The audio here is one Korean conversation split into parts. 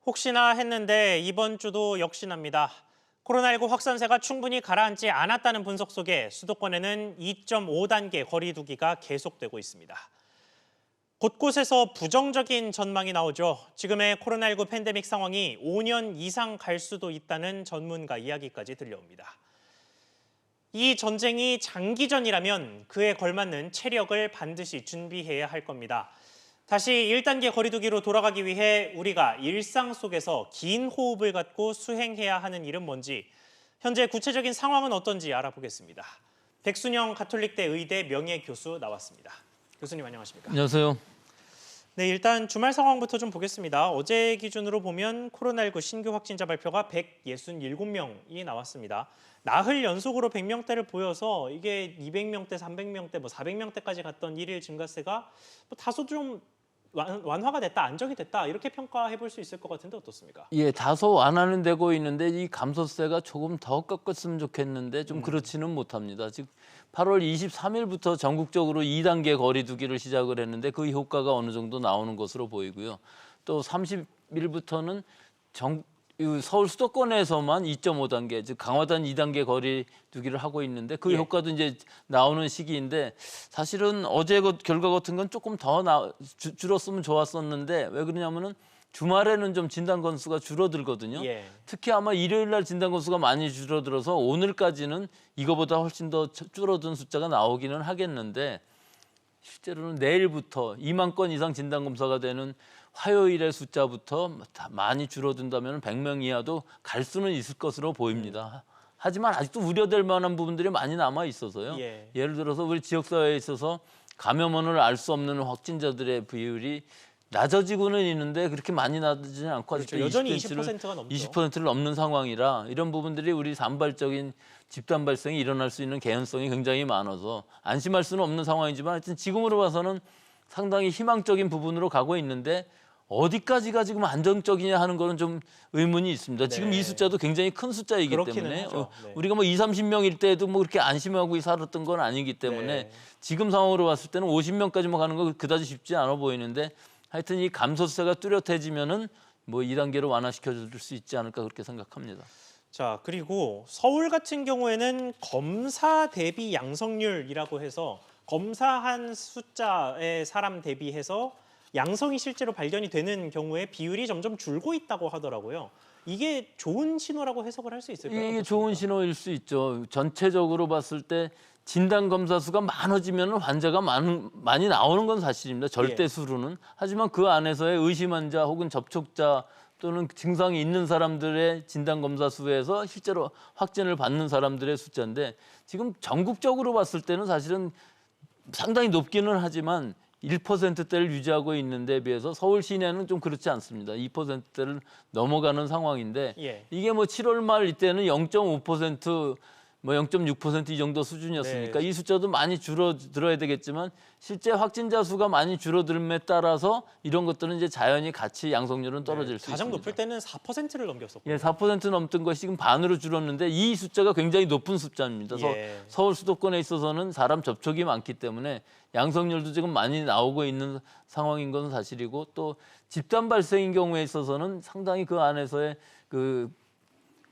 혹시나 했는데 이번 주도 역시납니다. 코로나19 확산세가 충분히 가라앉지 않았다는 분석 속에 수도권에는 2.5단계 거리 두기가 계속되고 있습니다. 곳곳에서 부정적인 전망이 나오죠. 지금의 코로나19 팬데믹 상황이 5년 이상 갈 수도 있다는 전문가 이야기까지 들려옵니다. 이 전쟁이 장기전이라면 그에 걸맞는 체력을 반드시 준비해야 할 겁니다. 다시 1단계 거리두기로 돌아가기 위해 우리가 일상 속에서 긴 호흡을 갖고 수행해야 하는 일은 뭔지, 현재 구체적인 상황은 어떤지 알아보겠습니다. 백순영 가톨릭대 의대 명예교수 나왔습니다. 교수님 안녕하십니까? 안녕하세요. 네, 일단 주말 상황부터 좀 보겠습니다. 어제 기준으로 보면 코로나19 신규 확진자 발표가 167명이 나왔습니다. 나흘 연속으로 100명대를 보여서 이게 200명대, 300명대, 400명대까지 갔던 일일 증가세가 다소 좀 완화가 됐다, 안정이 됐다 이렇게 평가해 볼 수 있을 것 같은데 어떻습니까? 예, 다소 완화는 되고 있는데 이 감소세가 조금 더 꺾었으면 좋겠는데 좀 그렇지는 못합니다. 즉 8월 23일부터 전국적으로 2단계 거리두기를 시작을 했는데 그 효과가 어느 정도 나오는 것으로 보이고요. 또 30일부터는 서울 수도권에서만 2.5단계, 즉 강화된 2단계 거리두기를 하고 있는데 그 효과도 이제 나오는 시기인데 사실은 어제 그 결과 같은 건 조금 더 줄었으면 좋았었는데 왜 그러냐면은 주말에는 좀 진단 건수가 줄어들거든요. 특히 아마 일요일 날 진단 건수가 많이 줄어들어서 오늘까지는 이거보다 훨씬 더 줄어든 숫자가 나오기는 하겠는데 실제로는 내일부터 2만 건 이상 진단 검사가 되는 화요일의 숫자부터 많이 줄어든다면 100명 이하도 갈 수는 있을 것으로 보입니다. 하지만 아직도 우려될 만한 부분들이 많이 남아 있어서요. 예를 들어서 우리 지역사회에 있어서 감염원을 알 수 없는 확진자들의 비율이 낮아지고는 있는데 그렇게 많이 낮아지지 않고 아직도 그렇죠. 여전히 20%가 넘죠. 20%를 넘는 상황이라 이런 부분들이 우리 산발적인 집단 발생이 일어날 수 있는 개연성이 굉장히 많아서 안심할 수는 없는 상황이지만 하여튼 지금으로 봐서는 상당히 희망적인 부분으로 가고 있는데 어디까지가 지금 안정적이냐 하는 거는 좀 의문이 있습니다. 지금 이 숫자도 굉장히 큰 숫자이기 때문에 우리가 뭐 2, 30명일 때도 뭐 그렇게 안심하고 살았던 건 아니기 때문에 지금 상황으로 봤을 때는 50명까지만 가는 거 그다지 쉽지 않아 보이는데 하여튼 이 감소세가 뚜렷해지면은 뭐 2단계로 완화시켜 줄 수 있지 않을까 그렇게 생각합니다. 자, 그리고 서울 같은 경우에는 검사 대비 양성률이라고 해서 검사한 숫자의 사람 대비해서 양성이 실제로 발견이 되는 경우에 비율이 점점 줄고 있다고 하더라고요. 이게 좋은 신호라고 해석을 할 수 있을까요? 이게 어떻습니까? 좋은 신호일 수 있죠. 전체적으로 봤을 때 진단 검사 수가 많아지면 환자가 많이 나오는 건 사실입니다. 절대 수로는. 하지만 그 안에서의 의심 환자 혹은 접촉자 또는 증상이 있는 사람들의 진단 검사 수에서 실제로 확진을 받는 사람들의 숫자인데 지금 전국적으로 봤을 때는 사실은 상당히 높기는 하지만 1%대를 유지하고 있는 데 비해서 서울 시내는 좀 그렇지 않습니다. 2%대를 넘어가는 상황인데 이게 뭐 7월 말 이때는 0.5% 뭐 0.6% 이 정도 수준이었으니까 이 숫자도 많이 줄어들어야 되겠지만 실제 확진자 수가 많이 줄어들음에 따라서 이런 것들은 이제 자연히 같이 양성률은 떨어질 수 있습니다. 가장 높을 때는 4%를 넘겼었고요. 예, 4% 넘던 것이 지금 반으로 줄었는데 이 숫자가 굉장히 높은 숫자입니다. 서울 수도권에 있어서는 사람 접촉이 많기 때문에 양성률도 지금 많이 나오고 있는 상황인 건 사실이고 또 집단 발생인 경우에 있어서는 상당히 그 안에서의 그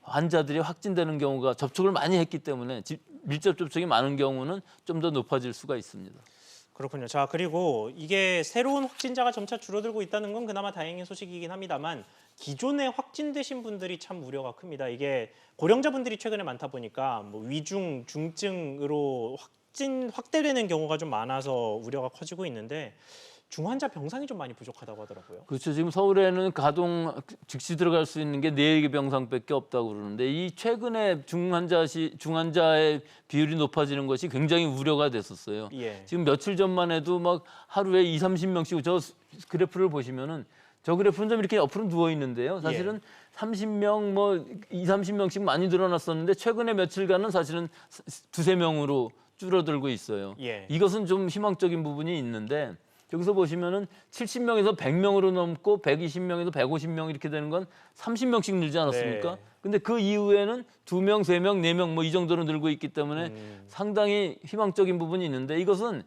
환자들이 확진되는 경우가 접촉을 많이 했기 때문에 밀접 접촉이 많은 경우는 좀 더 높아질 수가 있습니다. 그렇군요. 자, 그리고 이게 새로운 확진자가 점차 줄어들고 있다는 건 그나마 다행인 소식이긴 합니다만 기존에 확진되신 분들이 참 우려가 큽니다. 이게 고령자분들이 최근에 많다 보니까 뭐 위중, 중증으로 확대되는 경우가 좀 많아서 우려가 커지고 있는데 중환자 병상이 좀 많이 부족하다고 하더라고요. 그렇죠. 지금 서울에는 가동 즉시 들어갈 수 있는 게 4개 병상밖에 없다고 그러는데 이 최근에 중환자의 비율이 높아지는 것이 굉장히 우려가 됐었어요. 지금 며칠 전만 해도 막 하루에 2, 30명씩 저 그래프를 보시면은 저 그래프는 좀 이렇게 옆으로 누워 있는데요. 사실은 30명 뭐 2, 30명씩 많이 늘어났었는데 최근에 며칠간은 사실은 2, 3명으로 줄어들고 있어요. 이것은 좀 희망적인 부분이 있는데 여기서 보시면은 70명에서 100명으로 넘고 120명에서 150명 이렇게 되는 건 30명씩 늘지 않았습니까? 근데 그 이후에는 2명, 3명, 4명 뭐 이 정도로 늘고 있기 때문에 상당히 희망적인 부분이 있는데 이것은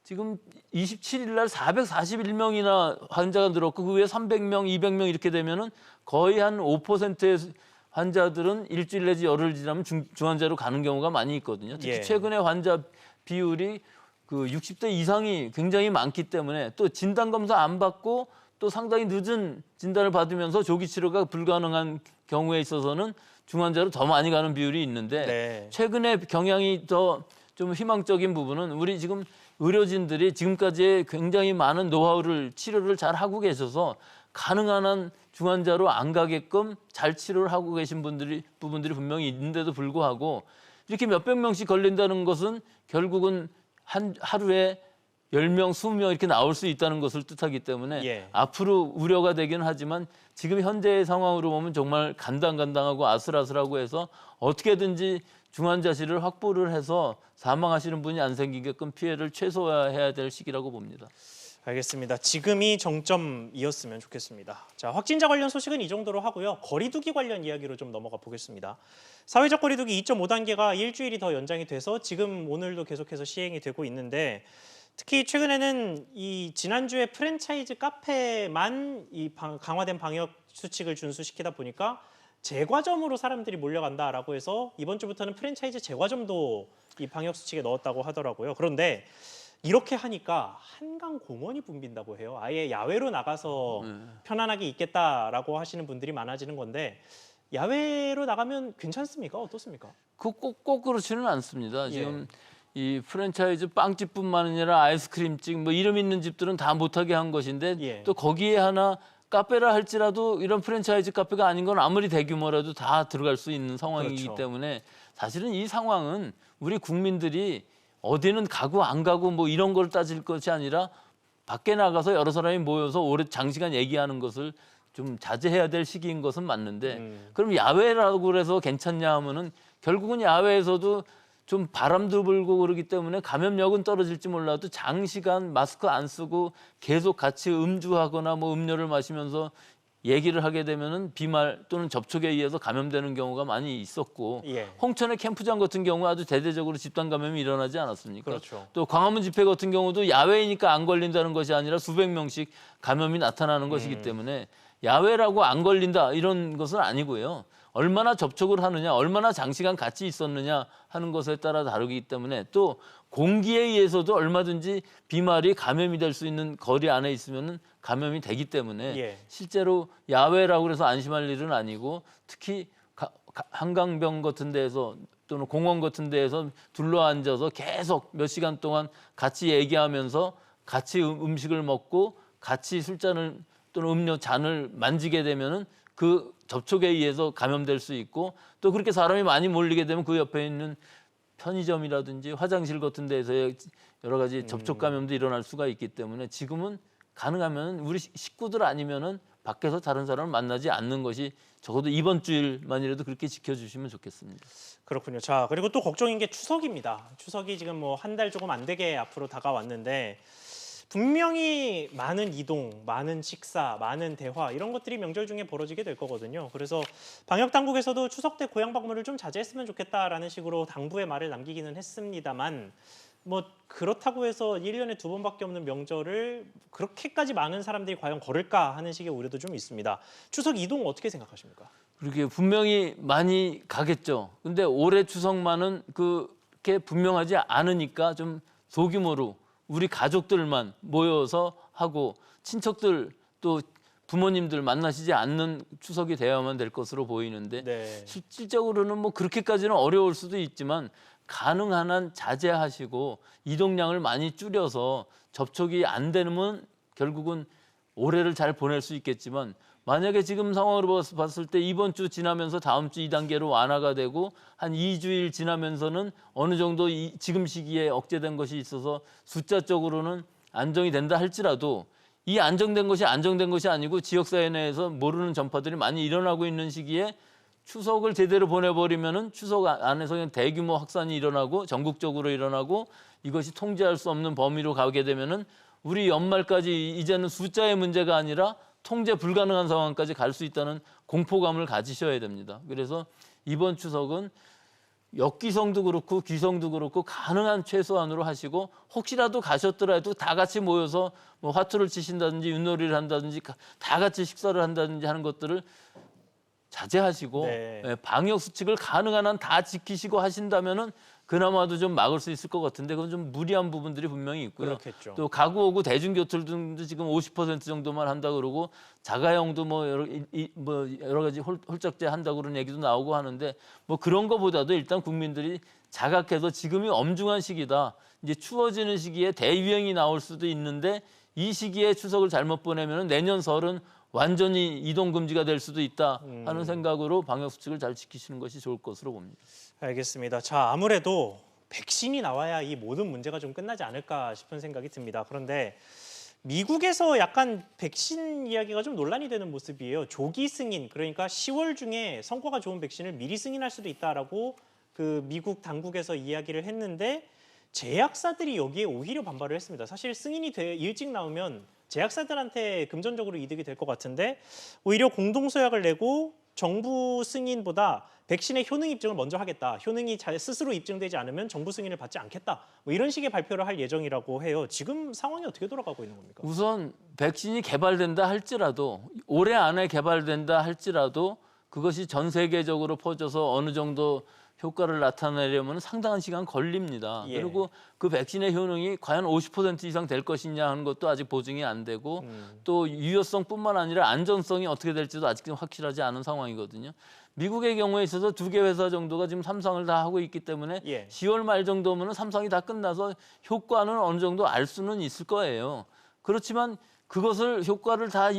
지금 27일 날 441명이나 환자가 늘었고 그 외에 300명, 200명 이렇게 되면은 거의 한 5%의 환자들은 일주일 내지 열흘 지나면 중환자로 가는 경우가 많이 있거든요. 특히 예. 최근에 환자 비율이 그 60대 이상이 굉장히 많기 때문에 또 진단 검사 안 받고 또 상당히 늦은 진단을 받으면서 조기 치료가 불가능한 경우에 있어서는 중환자로 더 많이 가는 비율이 있는데 네. 최근에 경향이 더 좀 희망적인 부분은 우리 지금 의료진들이 지금까지의 굉장히 많은 노하우를 치료를 잘 하고 계셔서 가능한 한 중환자로 안 가게끔 잘 치료를 하고 계신 부분들이 분명히 있는데도 불구하고 이렇게 몇백 명씩 걸린다는 것은 결국은 하루에 10명, 20명 이렇게 나올 수 있다는 것을 뜻하기 때문에 예. 앞으로 우려가 되긴 하지만 지금 현재의 상황으로 보면 정말 간당간당하고 아슬아슬하고 해서 어떻게든지 중환자실을 확보를 해서 사망하시는 분이 안 생기게끔 피해를 최소화해야 될 시기라고 봅니다. 알겠습니다. 지금이 정점이었으면 좋겠습니다. 자, 확진자 관련 소식은 이 정도로 하고요. 거리두기 관련 이야기로 좀 넘어가 보겠습니다. 사회적 거리두기 2.5단계가 일주일이 더 연장이 돼서 지금 오늘도 계속해서 시행이 되고 있는데 특히 최근에는 이 지난주에 프랜차이즈 카페만 강화된 방역 수칙을 준수시키다 보니까 제과점으로 사람들이 몰려간다라고 해서 이번 주부터는 프랜차이즈 제과점도 이 방역 수칙에 넣었다고 하더라고요. 그런데 이렇게 하니까 한강 공원이 붐빈다고 해요. 아예 야외로 나가서 편안하게 있겠다라고 하시는 분들이 많아지는 건데 야외로 나가면 괜찮습니까? 어떻습니까? 꼭 그렇지는 않습니다. 지금 이 프랜차이즈 빵집뿐만 아니라 아이스크림집 뭐 이름 있는 집들은 다 못하게 한 것인데 예. 또 거기에 하나 카페라 할지라도 이런 프랜차이즈 카페가 아닌 건 아무리 대규모라도 다 들어갈 수 있는 상황이기 그렇죠. 때문에 사실은 이 상황은 우리 국민들이 어디는 가고 안 가고 뭐 이런 걸 따질 것이 아니라 밖에 나가서 여러 사람이 모여서 오래 장시간 얘기하는 것을 좀 자제해야 될 시기인 것은 맞는데 그럼 야외라고 그래서 괜찮냐 하면은 결국은 야외에서도 좀 바람도 불고 그러기 때문에 감염력은 떨어질지 몰라도 장시간 마스크 안 쓰고 계속 같이 음주하거나 뭐 음료를 마시면서 얘기를 하게 되면은 비말 또는 접촉에 의해서 감염되는 경우가 많이 있었고 예. 홍천의 캠프장 같은 경우 아주 대대적으로 집단 감염이 일어나지 않았습니까? 그렇죠. 또 광화문 집회 같은 경우도 야외이니까 안 걸린다는 것이 아니라 수백 명씩 감염이 나타나는 것이기 때문에 야외라고 안 걸린다 이런 것은 아니고요. 얼마나 접촉을 하느냐, 얼마나 장시간 같이 있었느냐 하는 것에 따라 다르기 때문에 또 공기에 의해서도 얼마든지 비말이 감염이 될 수 있는 거리 안에 있으면 감염이 되기 때문에 예. 실제로 야외라고 해서 안심할 일은 아니고 특히 한강변 같은 데에서 또는 공원 같은 데에서 둘러앉아서 계속 몇 시간 동안 같이 얘기하면서 같이 음식을 먹고 같이 술잔을 또는 음료 잔을 만지게 되면은 그 접촉에 의해서 감염될 수 있고 또 그렇게 사람이 많이 몰리게 되면 그 옆에 있는 편의점이라든지 화장실 같은 데에서의 여러 가지 접촉 감염도 일어날 수가 있기 때문에 지금은 가능하면 우리 식구들 아니면은 밖에서 다른 사람을 만나지 않는 것이 적어도 이번 주일만이라도 그렇게 지켜주시면 좋겠습니다. 그렇군요. 자, 그리고 또 걱정인 게 추석입니다. 추석이 지금 뭐 한 달 조금 안 되게 앞으로 다가왔는데 분명히 많은 이동, 많은 식사, 많은 대화 이런 것들이 명절 중에 벌어지게 될 거거든요. 그래서 방역 당국에서도 추석 때 고향 방문을 좀 자제했으면 좋겠다라는 식으로 당부의 말을 남기기는 했습니다만 뭐 그렇다고 해서 1년에 2번밖에 없는 명절을 그렇게까지 많은 사람들이 과연 걸을까 하는 식의 우려도 좀 있습니다. 추석 이동 어떻게 생각하십니까? 그렇게 분명히 많이 가겠죠. 근데 올해 추석만은 그렇게 분명하지 않으니까 좀 소규모로 우리 가족들만 모여서 하고 친척들 또 부모님들 만나시지 않는 추석이 되어야만 될 것으로 보이는데 네. 실질적으로는 뭐 그렇게까지는 어려울 수도 있지만 가능한 한 자제하시고 이동량을 많이 줄여서 접촉이 안 되면 결국은 올해를 잘 보낼 수 있겠지만 만약에 지금 상황으로 봤을 때 이번 주 지나면서 다음 주 2단계로 완화가 되고 한 2주일 지나면서는 어느 정도 지금 시기에 억제된 것이 있어서 숫자적으로는 안정이 된다 할지라도 이 안정된 것이 아니고 지역사회 내에서 모르는 전파들이 많이 일어나고 있는 시기에 추석을 제대로 보내버리면은 추석 안에서 그냥 대규모 확산이 일어나고 전국적으로 일어나고 이것이 통제할 수 없는 범위로 가게 되면은 우리 연말까지 이제는 숫자의 문제가 아니라 통제 불가능한 상황까지 갈 수 있다는 공포감을 가지셔야 됩니다. 그래서 이번 추석은 역귀성도 그렇고 귀성도 그렇고 가능한 최소한으로 하시고 혹시라도 가셨더라도 다 같이 모여서 뭐 화투를 치신다든지 윷놀이를 한다든지 다 같이 식사를 한다든지 하는 것들을 자제하시고 네. 예, 방역 수칙을 가능한 한 다 지키시고 하신다면은 그나마도 좀 막을 수 있을 것 같은데 그건 좀 무리한 부분들이 분명히 있고요. 그렇겠죠. 또 가구 오구 대중교통 등도 지금 50% 정도만 한다 그러고 자가용도 뭐 여러 가지 홀짝제 한다 그런 얘기도 나오고 하는데 뭐 그런 거보다도 일단 국민들이 자각해서 지금이 엄중한 시기다. 이제 추워지는 시기에 대유행이 나올 수도 있는데 이 시기에 추석을 잘못 보내면 내년 설은 완전히 이동 금지가 될 수도 있다 하는 생각으로 방역 수칙을 잘 지키시는 것이 좋을 것으로 봅니다. 알겠습니다. 자, 아무래도 백신이 나와야 이 모든 문제가 좀 끝나지 않을까 싶은 생각이 듭니다. 그런데 미국에서 약간 백신 이야기가 좀 논란이 되는 모습이에요. 조기 승인, 그러니까 10월 중에 성과가 좋은 백신을 미리 승인할 수도 있다라고 그 미국 당국에서 이야기를 했는데 제약사들이 여기에 오히려 반발을 했습니다. 사실 승인이 일찍 나오면 제약사들한테 금전적으로 이득이 될 것 같은데 오히려 공동서약을 내고 정부 승인보다 백신의 효능 입증을 먼저 하겠다. 효능이 스스로 입증되지 않으면 정부 승인을 받지 않겠다. 뭐 이런 식의 발표를 할 예정이라고 해요. 지금 상황이 어떻게 돌아가고 있는 겁니까? 우선 백신이 개발된다 할지라도 올해 안에 개발된다 할지라도 그것이 전 세계적으로 퍼져서 어느 정도 효과를 나타내려면 상당한 시간 걸립니다. 예. 그리고 그 백신의 효능이 과연 50% 이상 될 것이냐 하는 것도 아직 보증이 안 되고 또 유효성뿐만 아니라 안전성이 어떻게 될지도 아직 확실하지 않은 상황이거든요. 미국의 경우에 있어서 2개 회사 정도가 지금 삼상을 다 하고 있기 때문에 예. 10월 말 정도면 삼상이 다 끝나서 효과는 어느 정도 알 수는 있을 거예요. 그렇지만 그것을 효과를 다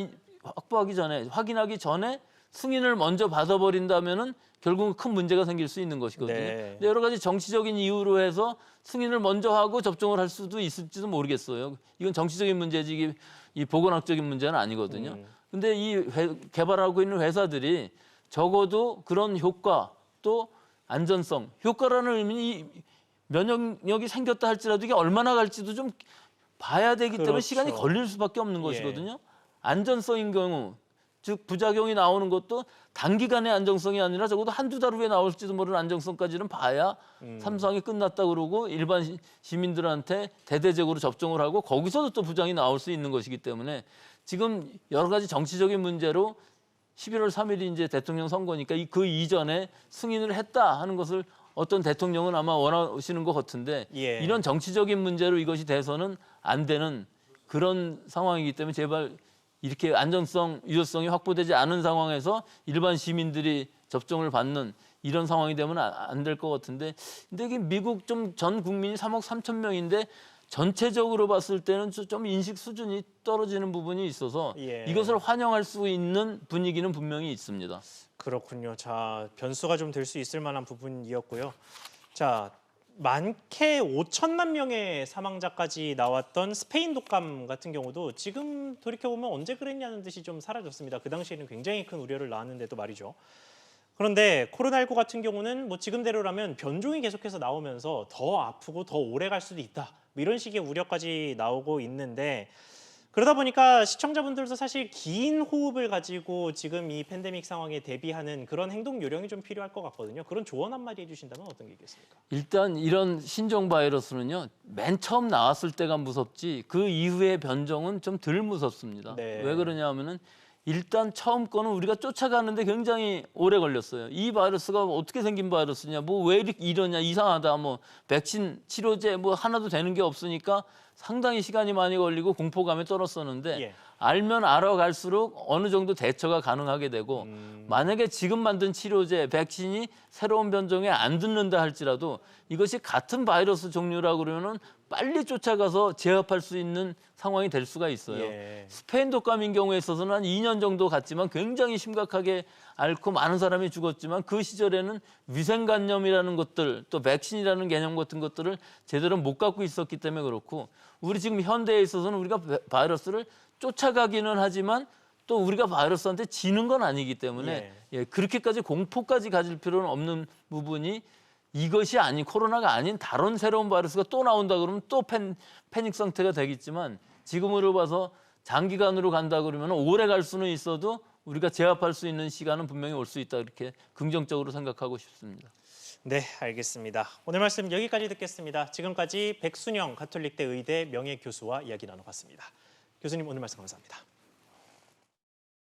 확보하기 전에 확인하기 전에 승인을 먼저 받아버린다면은 결국은 큰 문제가 생길 수 있는 것이거든요. 네. 근데 여러 가지 정치적인 이유로 해서 승인을 먼저 하고 접종을 할 수도 있을지도 모르겠어요. 이건 정치적인 문제지 이 보건학적인 문제는 아니거든요. 근데 이 개발하고 있는 회사들이 적어도 그런 효과 또 안전성, 효과라는 의미는 이 면역력이 생겼다 할지라도 이게 얼마나 갈지도 좀 봐야 되기 때문에 그렇죠. 시간이 걸릴 수밖에 없는 예. 것이거든요. 안전성인 경우 즉 부작용이 나오는 것도 단기간의 안정성이 아니라 적어도 한두 달 후에 나올지도 모르는 안정성까지는 봐야 삼상이 끝났다 그러고 일반 시민들한테 대대적으로 접종을 하고 거기서도 또 부작용이 나올 수 있는 것이기 때문에 지금 여러 가지 정치적인 문제로 11월 3일이 이제 대통령 선거니까 그 이전에 승인을 했다 하는 것을 어떤 대통령은 아마 원하시는 것 같은데 예. 이런 정치적인 문제로 이것이 돼서는 안 되는 그런 상황이기 때문에 제발 이렇게 안전성, 유효성이 확보되지 않은 상황에서 일반 시민들이 접종을 받는 이런 상황이 되면 안 될 것 같은데 근데 이게 미국 좀 전 국민이 3억 3천 명인데 전체적으로 봤을 때는 좀 인식 수준이 떨어지는 부분이 있어서 예. 이것을 환영할 수 있는 분위기는 분명히 있습니다. 그렇군요. 자, 변수가 좀 될 수 있을 만한 부분이었고요. 자, 많게 5천만 명의 사망자까지 나왔던 스페인 독감 같은 경우도 지금 돌이켜보면 언제 그랬냐는 듯이 좀 사라졌습니다. 그 당시에는 굉장히 큰 우려를 낳았는데도 말이죠. 그런데 코로나19 같은 경우는 뭐 지금대로라면 변종이 계속해서 나오면서 더 아프고 더 오래 갈 수도 있다. 뭐 이런 식의 우려까지 나오고 있는데 그러다 보니까 시청자분들도 사실 긴 호흡을 가지고 지금 이 팬데믹 상황에 대비하는 그런 행동 요령이 좀 필요할 것 같거든요. 그런 조언 한마디 해주신다면 어떤 게 있겠습니까? 일단 이런 신종 바이러스는요. 맨 처음 나왔을 때가 무섭지 그 이후의 변종은 좀 덜 무섭습니다. 네. 왜 그러냐면은 일단 처음 거는 우리가 쫓아가는데 굉장히 오래 걸렸어요. 이 바이러스가 어떻게 생긴 바이러스냐, 뭐 왜 이러냐, 이상하다, 뭐 백신 치료제 뭐 하나도 되는 게 없으니까 상당히 시간이 많이 걸리고 공포감에 떨었었는데 예. 알면 알아갈수록 어느 정도 대처가 가능하게 되고 만약에 지금 만든 치료제, 백신이 새로운 변종에 안 듣는다 할지라도 이것이 같은 바이러스 종류라 그러면은 빨리 쫓아가서 제압할 수 있는 상황이 될 수가 있어요. 예. 스페인 독감인 경우에 있어서는 한 2년 정도 갔지만 굉장히 심각하게 앓고 많은 사람이 죽었지만 그 시절에는 위생관념이라는 것들 또 백신이라는 개념 같은 것들을 제대로 못 갖고 있었기 때문에 그렇고 우리 지금 현대에 있어서는 우리가 바이러스를 쫓아가기는 하지만 또 우리가 바이러스한테 지는 건 아니기 때문에 그렇게까지 공포까지 가질 필요는 없는 부분이 이것이 아닌 코로나가 아닌 다른 새로운 바이러스가 또 나온다 그러면 또 패닉 상태가 되겠지만 지금으로 봐서 장기간으로 간다 그러면 오래 갈 수는 있어도 우리가 제압할 수 있는 시간은 분명히 올 수 있다 이렇게 긍정적으로 생각하고 싶습니다. 네, 알겠습니다. 오늘 말씀 여기까지 듣겠습니다. 지금까지 백순영 가톨릭대 의대 명예교수와 이야기 나눠봤습니다. 교수님 오늘 말씀 감사합니다.